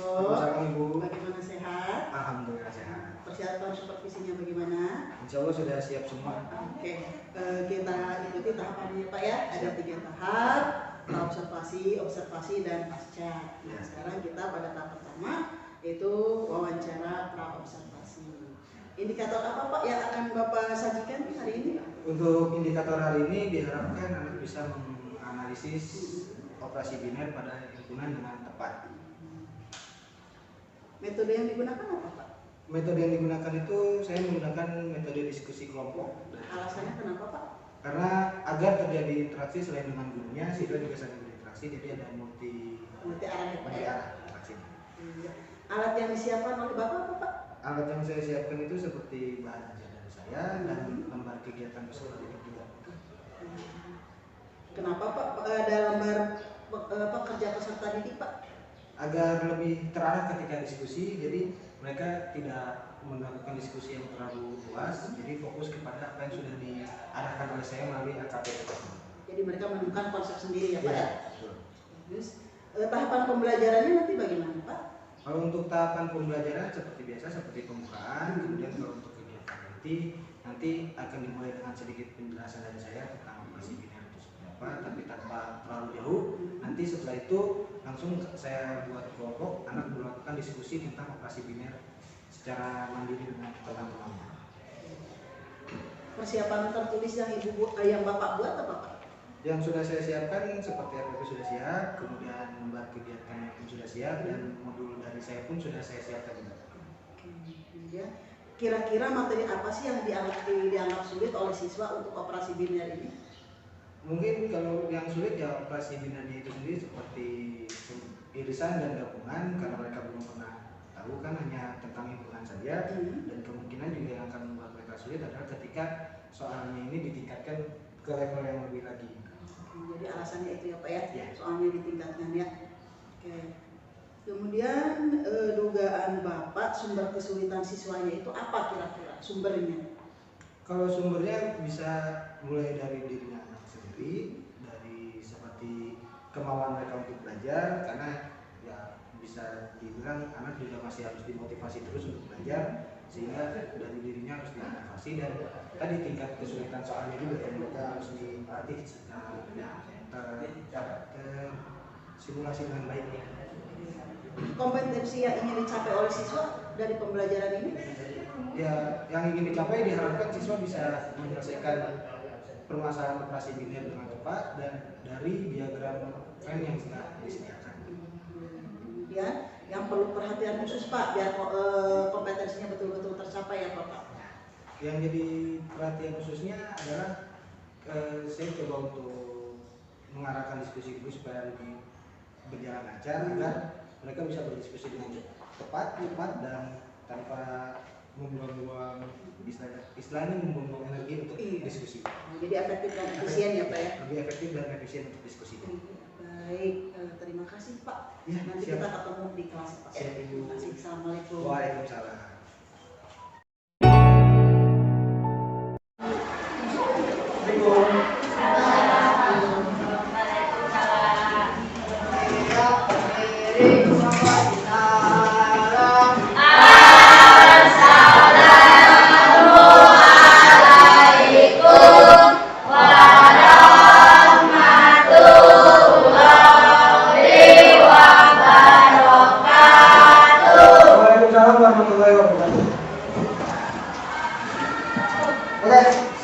Waalaikumsalam Ibu. Bagaimana, sehat? Alhamdulillah sehat. Persiapan supervisinya bagaimana? Insya Allah sudah siap semua. Oke, kita ikuti tahapannya Pak ya. Ada 3 tahap, observasi dan pasca. Nah, sekarang kita pada tahap pertama, yaitu wawancara pra-observasi. Indikator apa Pak yang akan Bapak sajikan hari ini? Untuk indikator hari ini diharapkan anak bisa menganalisis operasi biner pada lingkungan dengan tepat. Metode yang digunakan apa Pak? Metode yang digunakan itu saya menggunakan metode diskusi kelompok. Alasannya kenapa Pak? Karena agar terjadi interaksi selain dengan gurunya, siswa juga saling berinteraksi, jadi ada multi arah ya Pak ya? interaksi. Alat yang disiapkan oleh Bapak apa Pak? Alat yang saya siapkan itu seperti bahan ajar dari saya dan lembar kegiatan peserta didik juga. Kenapa Pak ada lembar kerja peserta didik Pak? Agar lebih terarah ketika diskusi, jadi mereka tidak melakukan diskusi yang terlalu luas, jadi fokus kepada apa yang sudah diarahkan oleh saya melalui AKP. Jadi mereka menemukan konsep sendiri ya Pak? Ya, betul. Terus tahapan pembelajarannya nanti bagaimana Pak? Kalau untuk tahapan pembelajaran seperti biasa, seperti pembukaan, kemudian kalau untuk kegiatan nanti akan dimulai dengan sedikit penjelasan dari saya tentang operasi biner itu seperti apa, tapi tanpa terlalu jauh. Nanti setelah itu langsung saya buat kelompok, anak melakukan diskusi tentang operasi biner secara mandiri dengan teman-teman. Persiapan tertulis yang Bapak buat apa Pak? Yang sudah saya siapkan seperti RPP sudah siap, kemudian lembar kegiatan pun sudah siap, dan modul dari saya pun sudah saya siapkan juga. Kemudian kira-kira materi apa sih yang dianggap sulit oleh siswa untuk operasi biner ini? Mungkin kalau yang sulit ya operasi binernya itu sendiri seperti irisan dan gabungan, karena mereka belum pernah tahu, kan hanya tentang hitungan saja. Dan kemungkinan juga yang akan membuat mereka sulit adalah ketika soalnya ini ditingkatkan ke level yang lebih lagi. Jadi alasannya itu ya Pak ya, ya. Soalnya ditingkatkan ya. Oke. Kemudian dugaan Bapak sumber kesulitan siswanya itu apa kira-kira sumbernya? Kalau sumbernya bisa mulai dari dirinya anak sendiri, dari seperti kemauan mereka untuk belajar, karena ya bisa dibilang anak juga masih harus dimotivasi terus untuk belajar, sehingga dari dirinya harus dimotivasi, dan tadi tingkat kesulitan soalnya juga yang mereka harus dilatih secara simulasi dengan baik. Kompetensi yang ingin dicapai oleh siswa dari pembelajaran ini? Ya, yang ingin dicapai diharapkan siswa bisa menyelesaikan permasalahan operasi biner dengan tepat dan dari diagram Venn yang sudah disediakan. Kemudian yang perlu perhatian khusus Pak biar kompetensinya betul-betul tercapai ya Pak? Yang jadi perhatian khususnya adalah saya coba untuk mengarahkan diskusi itu supaya lebih berjalan lancar, agar mereka bisa berdiskusi dengan tepat dan tanpa membuang-buang istilahnya membuang energi untuk diskusi. Jadi efektif dan efisien ya Pak ya? Lebih efektif dan efisien untuk diskusi. Baik, terima kasih Pak. Ya, nanti siap. kita ketemu di kelas Pak. Terima kasih. Assalamualaikum. Waalaikumsalam.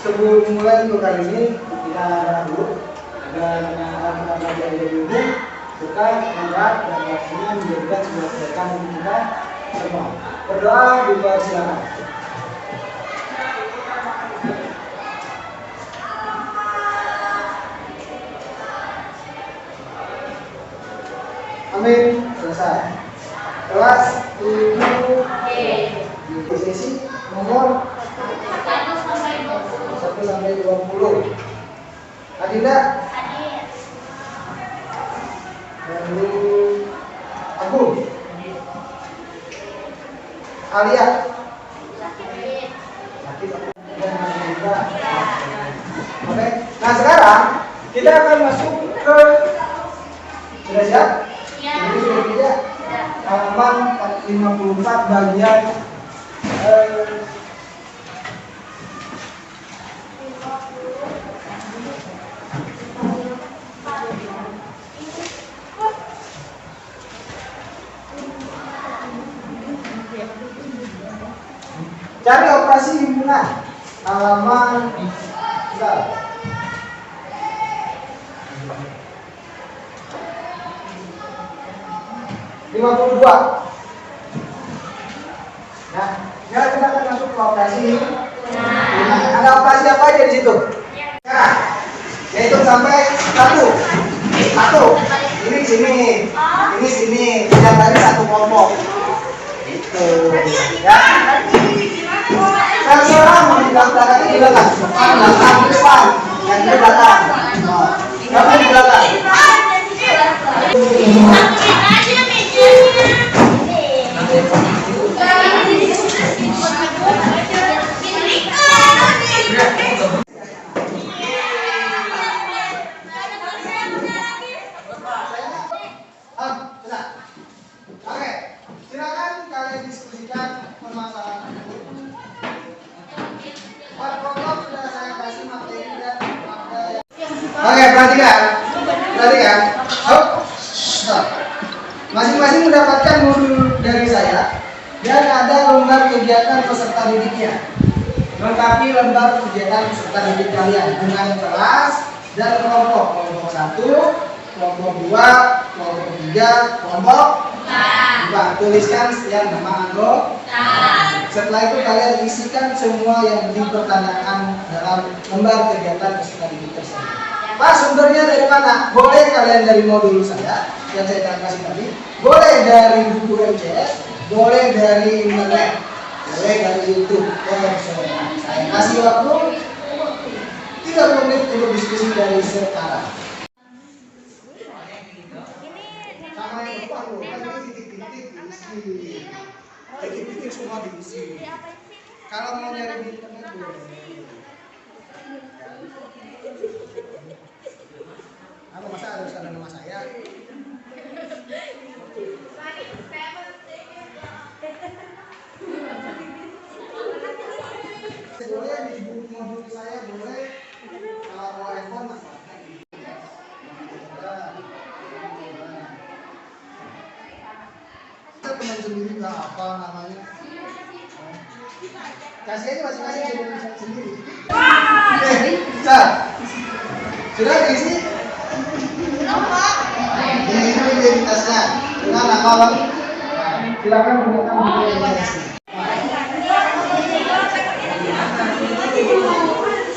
Sebelum mulai untuk kali ini kita akan dulu agar kita belajar dari ini suka, berat dan waktunya menjadikan sebuah kebaikan untuk kita semua. Berdoa dipersilakan. Amin. Selesai. Kelas 7 di sesi nomor 1 sampai 20. Adinda? Lalu Agung? Alia? Oke. Nah sekarang kita akan masuk ke, sudah siap? Ini sudah tidak? Halaman 54 bagian cari operasi himpunan halaman 52. Nah, sekarang kita akan masuk ke operasi. Ada operasi apa aja di situ? Sekarang, yaitu sampai satu. Ini sini, ini sini. Yang tadi satu kelompok. Itu. Ya. Sekarang mau didaftarkan di belakang. Depan. Yang di belakang. Kamu di belakang. Oke, silakan kalian diskusikan permasalahan itu. Protokol sudah saya kasih materi dan Oke, perhatikan. Masing-masing mendapatkan modul dari saya dan ada lembar kegiatan peserta didiknya. Lengkapi lembar kegiatan peserta didik kalian dengan kelas dan kelompok 1, kelompok 2, kelompok 3, kelompok 4. Tuliskan setiap nama anggota. Setelah itu kalian isikan semua yang dipertanyakan dalam lembar kegiatan peserta didik tersebut. Pak, sumbernya dari mana? Boleh kalian dari modul saya yang saya akan kasih tadi, boleh dari buku MCS, boleh dari internet, boleh dari YouTube. Saya kasih waktu 30 menit untuk diskusi dari sekarang. Sama yang depan loh, kan ini titik-titik diisi. Titik-titik semua diisi. Kalau mau nyari di internet boleh. Apa masa harus ada nama saya? Boleh di buku modul saya boleh. Kalau mau handphone mas. Kita teman sendiri nggak apa namanya. Kasih aja masing-masing jadi sendiri. Sudah diisi? Ini identitasnya dengan nama lengkap. Silakan gunakan buku identitas.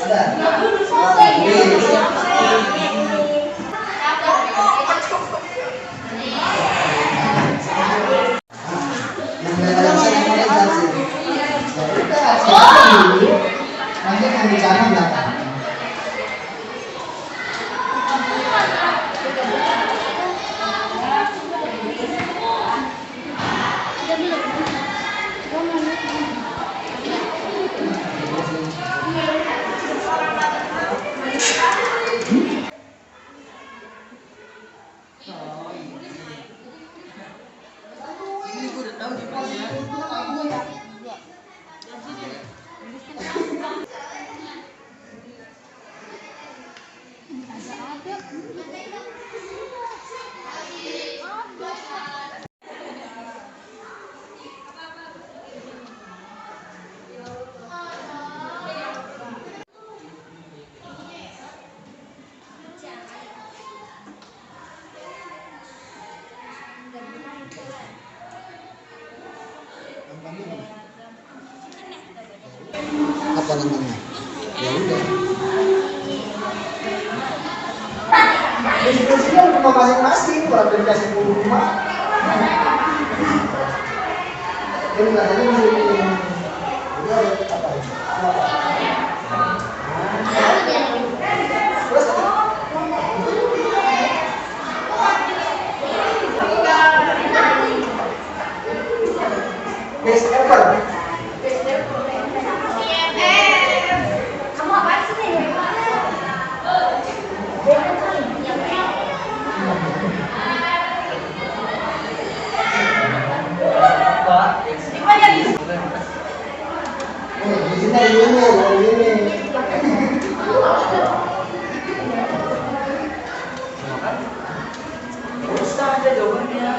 Ada. Nanti akan bicara belakang. Apa namanya? Ya udah. Diskusinya rumah masing-masing, orang dikasih rumah. Jadi katanya apa? Base ever. Kamu apa sih nih? Susah aja jawabannya.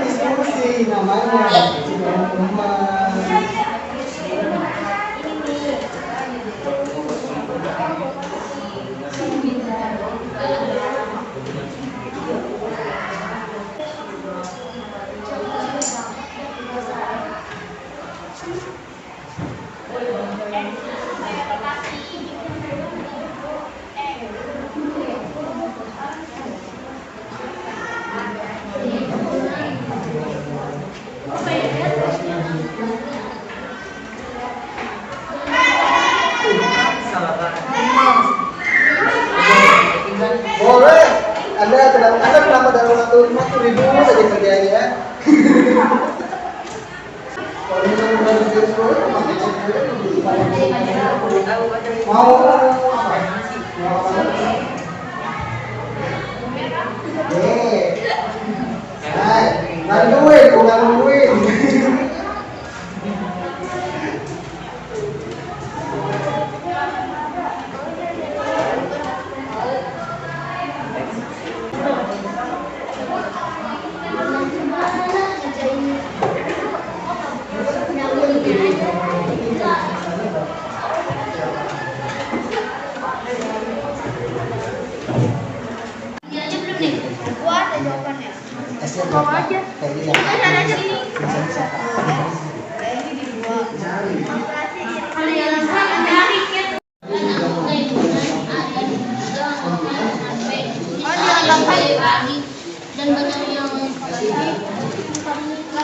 Diskusi namanya teman-teman. Boleh. Anda kenapa dalam waktu 50.000 saja kerjanya? Kalau misalnya udah di sekolah, mau apa? Bantuin, bukan nungguin. Bawa aja. Dan banyak yang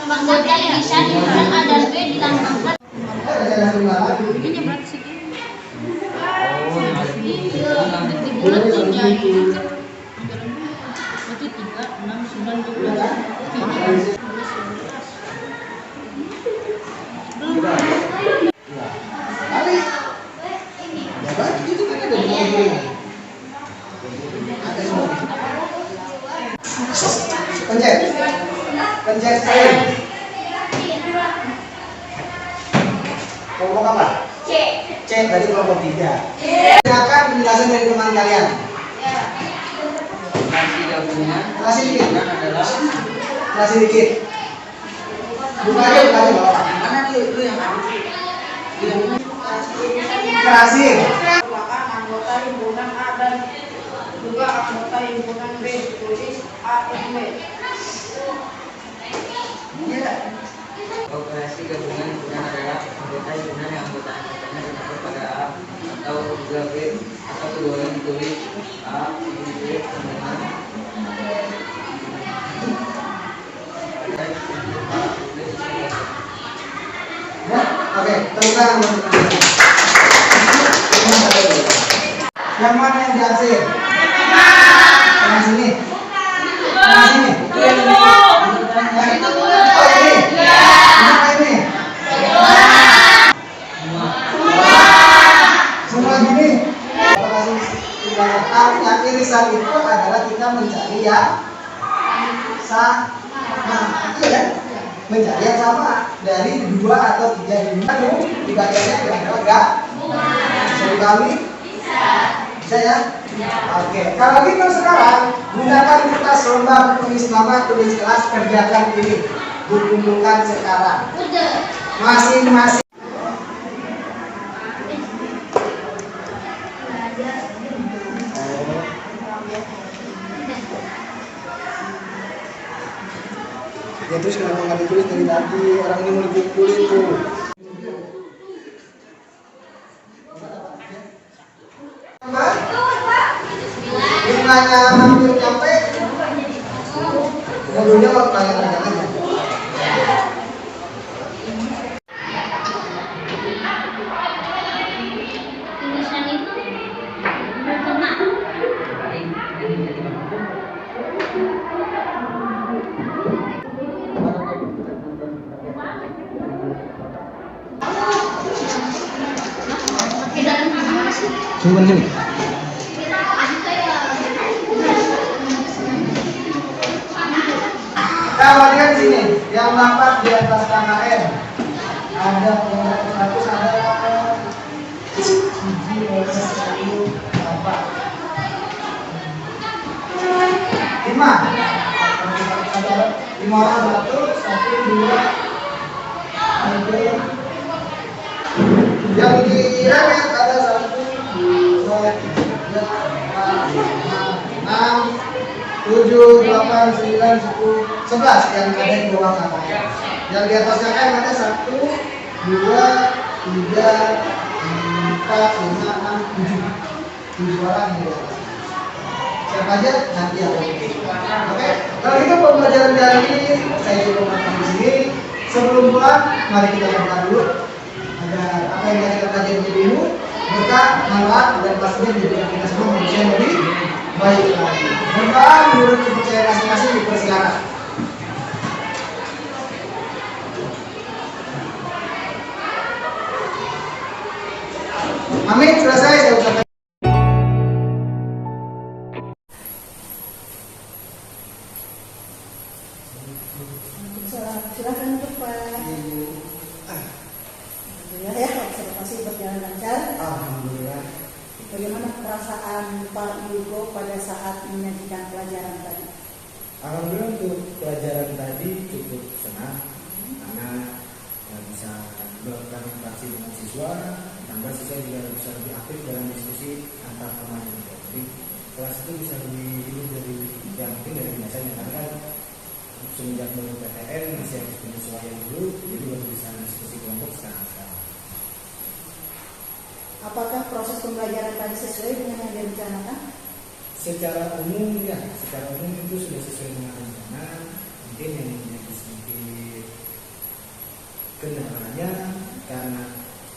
lambang dari bisa di A dan B dilambangkan. Ini berarti segini. Di bulat tuh jadi. Berarti 3, 6, 9, 12. Pencet saya. Kelompok apa? C berarti kelompok 3. Silakan penjelasan dari teman kalian. Kasih dikit. Kasih dikit. Buka aja bapak. Mana lu yang Kasih. Silakan anggota himpunan A dan juga anggota himpunan B tulis A dan B. Operasi gabungan himpunan adalah anggota himpunan yang anggotanya terdapat pada A atau juga B atau keduanya ditulis A, B, dengan Oke, tepuk tangan buat teman-teman. Yang mana yang diaksir? Yang sini. Yang sini. Oh ini. Kenapa ini? Semua gini. Yang irisan itu adalah kita mencari yang sama. Iya. Mencari yang sama dari 2 atau 3 himpunan dibagiannya dengan enggak? Bisa dikali? Bisa ya? Oke, kalau gitu sekarang gunakan kertas lembar tulis nama, tulis kelas, kerjakan ini, dikumpulkan sekarang masing-masing. Ya terus kenapa nggak ditulis dari tadi? Orang ini mau dikumpulin tuh. Bunganya hampir sampai. Dulunya waktu tanya-tanya aja. Tulisan itu berkena. Pakai dalam Cuman ini. Nah, perhatikan sini, yang nampak di atas KKN ada status ada 5 orang satu, dua, tiga. Yang diremeh ada 1, 2, 3, 4, 5, 6, 7, 8, 9, 10, 11 yang ada di bawah KKN. Yang di atas KKN ada 1, 2, 3, 4, 5, 6, 7 orang yang di atas. Siapa aja nanti aku. Oke, kalau itu pembelajaran kali ini saya coba di sini. Sebelum pulang, mari kita berdoa dulu agar apa yang kita pelajari menjadi ilmu, berkah, manfaat, dan pastinya menjadikan kita semua manusia yang lebih baik lagi. Berdoa menurut kepercayaan masing-masing, dipersilakan. Amin, selesai saya ucapkan. Silakan untuk Pak. Alhamdulillah ya, observasi berjalan lancar. Alhamdulillah. Bagaimana perasaan Pak Yugo pada saat menyajikan pelajaran tadi? Alhamdulillah untuk pelajaran tadi cukup senang karena bisa melakukan interaksi dengan siswa, tambah siswa juga bisa lebih aktif dalam diskusi antar teman juga. Jadi kelas itu bisa lebih hidup dari yang mungkin dari biasanya karena kan semenjak baru PTN masih harus penyesuaian dulu, jadi baru bisa diskusi kelompok sekarang. Apakah proses pembelajaran tadi sesuai dengan yang direncanakan? Secara umum ya, secara umum itu sudah sesuai dengan rencana. Mungkin yang menjadi sedikit kendalanya karena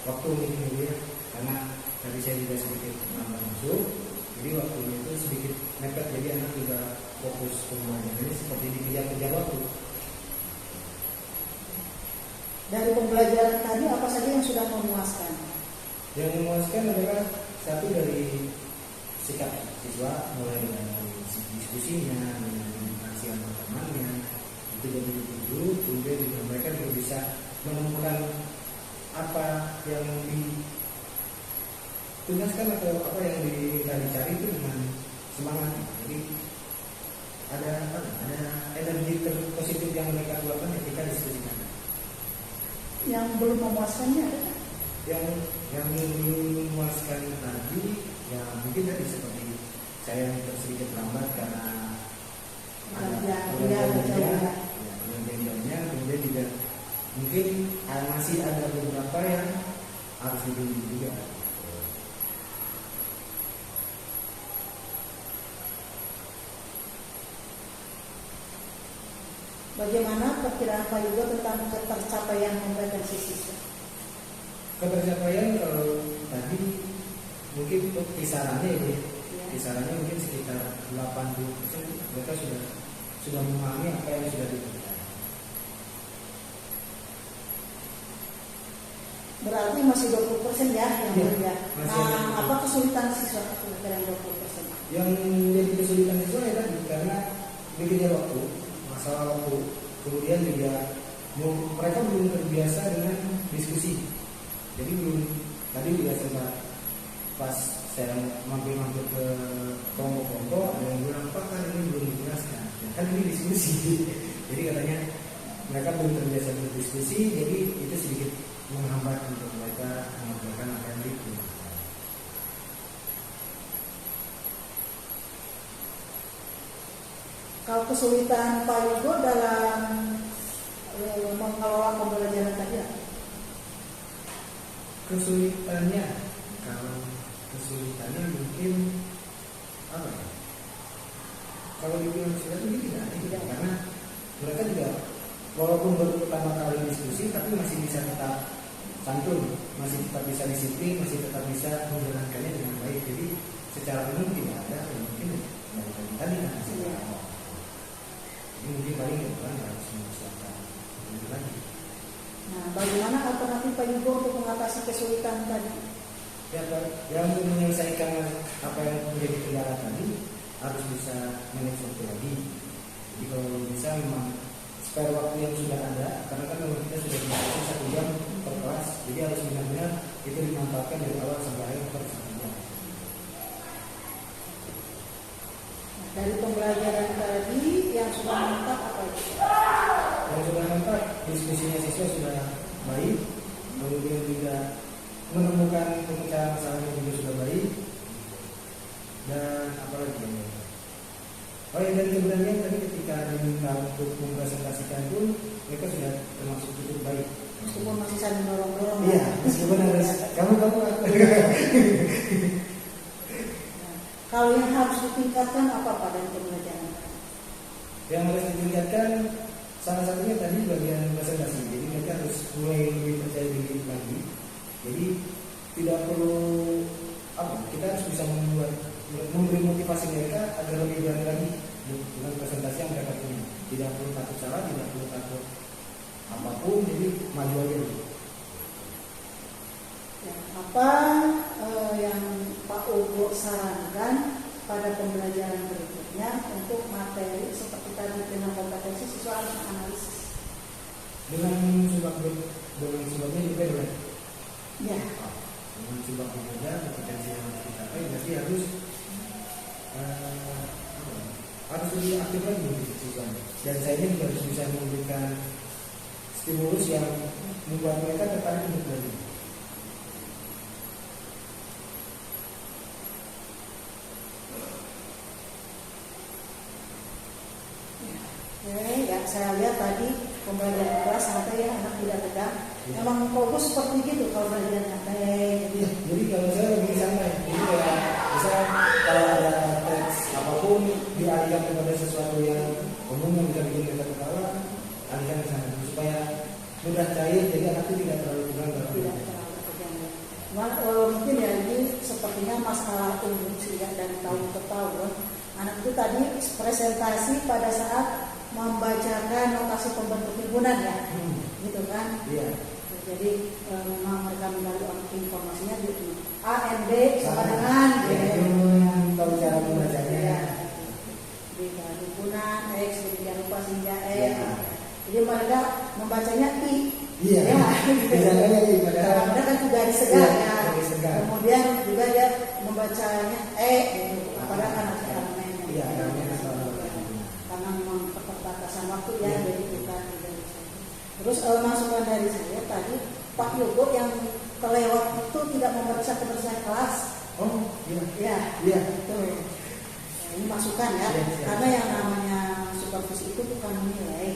waktu ini ya, karena tadi saya juga sedikit lambat masuk, jadi waktunya itu sedikit mepet, jadi anak juga fokus semuanya. Jadi seperti dikejar-kejar waktu. Dari pembelajaran tadi apa saja yang sudah memuaskan? Yang memuaskan adalah satu dari sikap siswa, mulai dari diskusinya, komunikasi antar temannya, itu jadi dulu, kemudian juga mereka juga bisa menemukan apa yang ditugaskan atau apa yang diminta dicari itu dengan semangat. Jadi ada energi positif yang mereka keluarkan ketika diskusikan. Yang belum memuaskannya ada? Yang belum memuaskan tadi ya mungkin tadi seperti saya sedikit lambat karena ada perjanjiannya, kemudian juga mungkin masih ada beberapa yang harus dibimbing juga. Bagaimana perkiraan Pak Yugo tentang ketercapaian kompetensi siswa? Ketercapaian kalau tadi mungkin kisarannya ya, kisarannya mungkin sekitar 80% mereka sudah memahami apa yang sudah diberikan. Berarti masih 20% ya yang belum ya. Nah, apa kesulitan siswa dengan 20%? Yang menjadi kesulitan siswa ya tadi karena dikejar waktu, masalah waktu, kemudian juga mereka belum terbiasa dengan diskusi. Jadi belum, tadi juga sempat pas saya mampir-mampir ke kelompok-kelompok ada yang bilang Pak kan ini belum dijelaskan, ya, kan ini diskusi. Jadi katanya mereka belum terbiasa berdiskusi, jadi itu sedikit menghambat untuk mereka mengerjakan apa yang dibutuhkan. Kalau kesulitan Pak Yugo dalam mengelola pembelajaran tadi apa? Kesulitannya, kalau kesulitannya mungkin apa ya? Kalau dibilang kesulitan ini tidak, karena mereka juga walaupun baru pertama kali diskusi tapi masih bisa tetap santun, masih tetap bisa disiplin, masih tetap bisa menjalankannya dengan baik. Jadi secara umum tidak ada yang mungkin dari tadi kan hasilnya. Ini mungkin paling depan harus mempersiapkan lebih lagi. Nah, bagaimana alternatif Pak Yugo untuk mengatasi kesulitan tadi? yang menyelesaikan apa yang menjadi kendala tadi harus bisa manage waktu lagi. Jadi kalau bisa memang spare waktu yang sudah ada, karena kan memang kita sudah dibatasi 1 jam per kelas, jadi harus benar-benar itu dimanfaatkan dari awal sampai akhir per 1 jam. Dari pembelajaran tadi yang sudah mantap apa itu? Yang sudah mantap, diskusinya siswa sudah baik, kemudian juga menemukan pemecahan masalahnya juga sudah baik, dan apa lagi yang lain? Oh ya, dan kemudian tadi ketika diminta untuk mempresentasikan pun mereka sudah termasuk cukup baik. Meskipun masih saling dorong-dorong. Iya, meskipun harus kamu. Kalau yang harus ditingkatkan apa pada pembelajaran? Yang harus ditingkatkan salah satunya tadi bagian presentasi. Jadi mereka harus mulai lebih percaya diri lagi. Jadi tidak perlu kita harus bisa memberi motivasi mereka agar lebih berani lagi dengan presentasi yang mereka punya. Tidak perlu takut salah, tidak perlu takut apapun, jadi maju aja dulu. Ya, apa yang Pak Ugo sarankan pada pembelajaran berikutnya untuk materi seperti tadi dengan kompetensi siswa harus analisis dengan sebabnya juga dengan ya. Dengan sebabnya juga kompetensi yang harus dicapai berarti harus lebih aktif lagi siswanya. Dan saya ini harus bisa memberikan stimulus yang membuat mereka tertarik untuk belajar. Ya, saya lihat tadi pembelajaran kelas santai ya, anak tidak tegang. Memang fokus seperti gitu kalau belajar santai. Iya, jadi kalau saya lebih santai. Jadi kayak misalnya kalau ada teks apapun dialihkan kepada sesuatu yang umum yang bisa bikin mereka ketawa, alihkan ke sana supaya mudah cair. Jadi anak itu tidak terlalu tegang. Tidak terlalu tegang. Mungkin ya ini sepertinya masalah umum sih ya, dari tahun ke tahun. Anak itu tadi presentasi pada saat membacakan notasi pembentuk himpunan ya, gitu kan? Iya. Jadi memang mereka mencari informasinya di A, N, B sama dengan tahu cara membacanya. Ya. Di himpunan X demikian rupa sehingga E. Jadi mereka membacanya I. Iya. Ya, Misalnya I padahal kan juga disegar ya. Kemudian juga dia membacanya E. Padahal kan ada iya, karena memang keterbatasan waktu ya, jadi kita tidak bisa. Terus masukan dari saya tadi Pak Yogo yang kelewat itu tidak memeriksa kebersihan kelas. Oh iya. Ya, iya. Itu. Ya, ini masukan ya, karena yang namanya supervisi itu bukan menilai.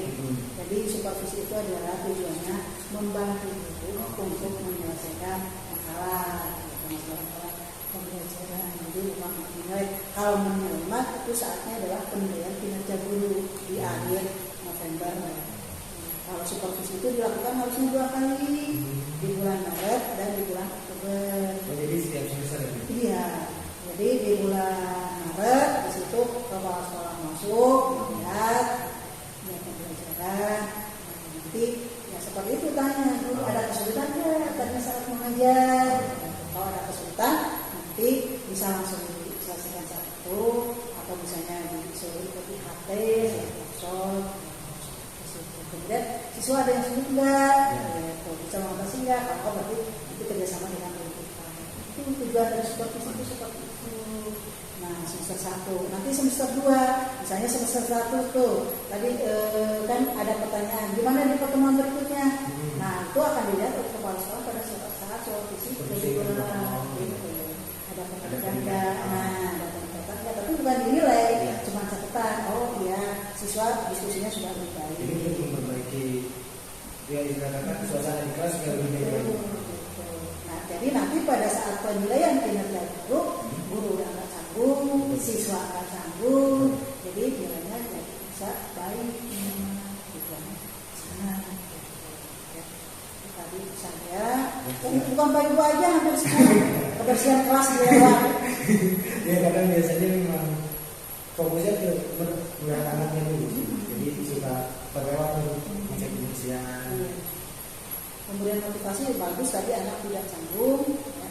Jadi supervisi itu adalah tujuannya membantu guru untuk menyelesaikan masalah pembelajaran. Jadi bukan menilai. Kalau menilai itu saatnya adalah penilaian kinerja guru di akhir November. Kalau supervisi itu dilakukan harusnya 2 kali, di bulan Maret dan di bulan Oktober. Jadi setiap semester ya? Iya. Jadi di bulan Maret di situ kepala sekolah masuk, melihat pembelajaran. Nanti ya seperti itu tanya, dulu ada kesulitan nggak tadi saat mengajar? Kalau ada kesulitan nanti bisa langsung diselesaikan saat itu, atau misalnya disuruh ikuti HT, workshop. Kemudian siswa ada yang sulit enggak, bisa mengatasi enggak, kalau berarti itu kerjasama dengan pendidikan. Itu tujuan dari supervisi itu seperti itu. Nah semester 1, nanti semester 2, misalnya semester 1 tuh tadi kan ada pertanyaan, gimana di pertemuan berikutnya? Nah itu akan dilihat oleh kepala sekolah pada saat supervisi gitu. Ada pertanyaan enggak? Nah ada pertanyaan enggak, tapi bukan dinilai, cuma catatan. Oh iya, siswa diskusinya sudah lebih baik. Jadi untuk memperbaiki ya dikatakan suasana di kelas juga lebih baik. Nah, jadi nanti pada saat penilaian kinerja guru udah nggak sanggup, siswa nggak sanggup, jadi nilainya jadi bisa baik. Tadi saya, bukan Pak Ibu aja hampir semua kebersihan kelas lewat. Ya kadang biasanya memang fokusnya ke anaknya dulu, jadi suka terlewat untuk ngecek kebersihan. Pemberian motivasi bagus, tapi anak tidak sanggup. Ya.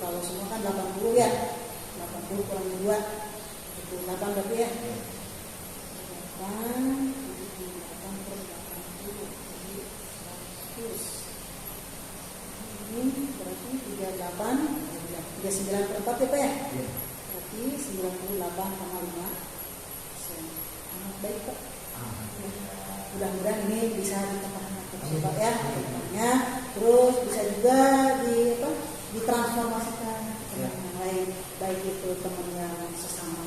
Kalau semua kan 80 ya, 80 kurang 2 itu 8 berarti ya. 8 per 80 jadi 100. Ini berarti 38 39 per 4 ya Pak ya? Berarti 98,5%. Amat baik Pak. Mudah-mudahan ini bisa ditambahkan Pak ya. Terus bisa juga ditransformasikan ke yang lain, baik itu teman yang sesama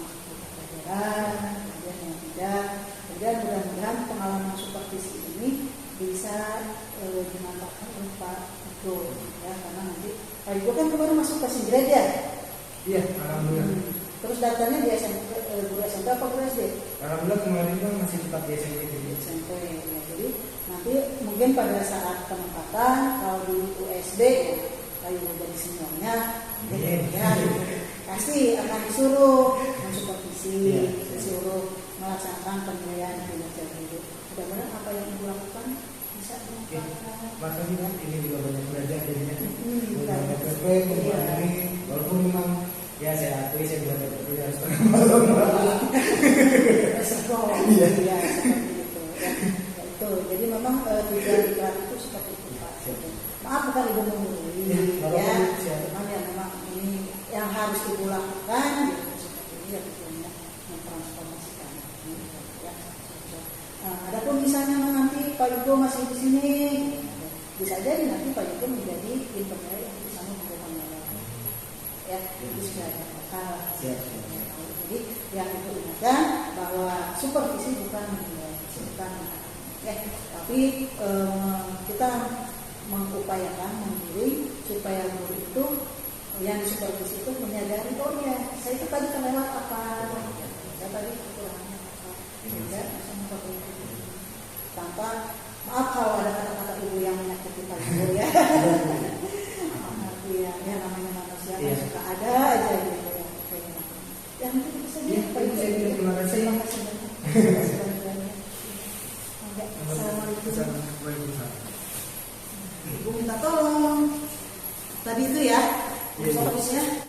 pelajaran, kemudian yang tidak. Kemudian mudah-mudahan pengalaman supervisi ini bisa dimanfaatkan oleh Pak Iko ya, karena nanti Pak Iko kan kemarin masuk ke Sindred ya. Iya, alhamdulillah. Terus datanya di SMP, guru SMP apa guru SD? Alhamdulillah kemarin kan masih tetap di SMP. SMP ya, jadi nanti mungkin pada saat penempatan kalau dulu SD ya, kayu jadi seniornya, ya, pasti akan disuruh mensupervisi, disuruh melaksanakan penilaian kinerja guru. Mudah-mudahan apa yang ibu lakukan bisa dimanfaatkan. Makanya ini juga banyak belajar jadinya. Banyak ini walaupun memang ya saya akui saya belajar betul harus malam. Resiko, ya seperti itu. Ya, itu. Jadi memang tujuan diklat itu seperti itu Pak. Maaf bukan ibu memulai, ya. Cuman ya memang ini yang harus ibu lakukan gitu, seperti ini ya tujuannya mentransformasikan. Ya. Adapun misalnya nanti Pak Yugo masih di sini, bisa jadi nanti Pak Yugo menjadi internal yang bisa memberikan ya, itu sudah ada bakal. Jadi yang itu ingatkan bahwa supervisi bukan menilai, bukan ya, tapi kita mengupayakan menggiring supaya guru itu yang disupervisi itu menyadari oh ya saya itu tadi kelewat apa, saya tadi kekurangannya apa, sehingga bisa memperbaiki tanpa maaf kalau ada kata-kata ibu yang menyakiti Pak Ibu ya. Ya namanya manusia kan suka ada aja gitu ya. Yang itu bisa Pak Ibu. Terima kasih.